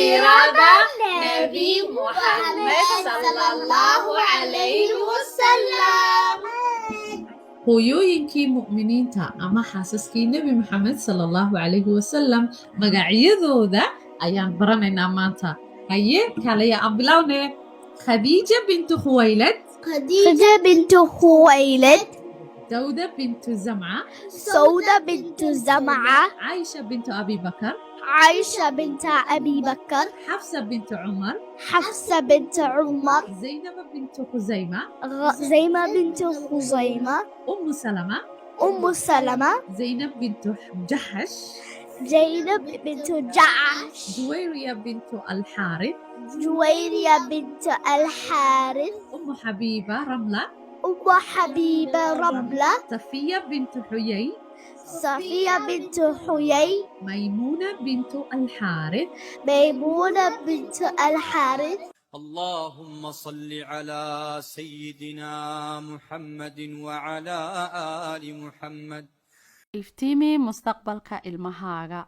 سيرة نبي محمد صلى الله عليه وسلم. hooyooyinkii mu'miniinta ama xaasaskii nebi maxamed sala allahu calayhi wasalam magacyadooda ayaan baranaynaa maanta. haye kalaya aan bilowne. khadiija bintu khuwaylad, خديجة بنت خويلد، dawda bintu zamca, سودة بنت زمعة، caisha bintu abi bakar, عائشة بنت أبي بكر، xafsa bintu cumar, حفصة بنت عمر، zaynaba bintu khusayma, زينة بنت خزيمة، ummu salama, أم سلمة، zaynab bintu jaxash, زينب بنت جعش، juwayriya bintu alxaarith, جويرية بنت الحارث، ummu xabiiba ramla, أم حبيبة رملة، safiya bintu xuyay, صفية بنت حيي، maymuna bintu alxaarith, ميمونة بنت الحارث. اللهم صل على سيدنا محمد وعلى آل محمد. iftiimi mustaqbalka ilmahaaga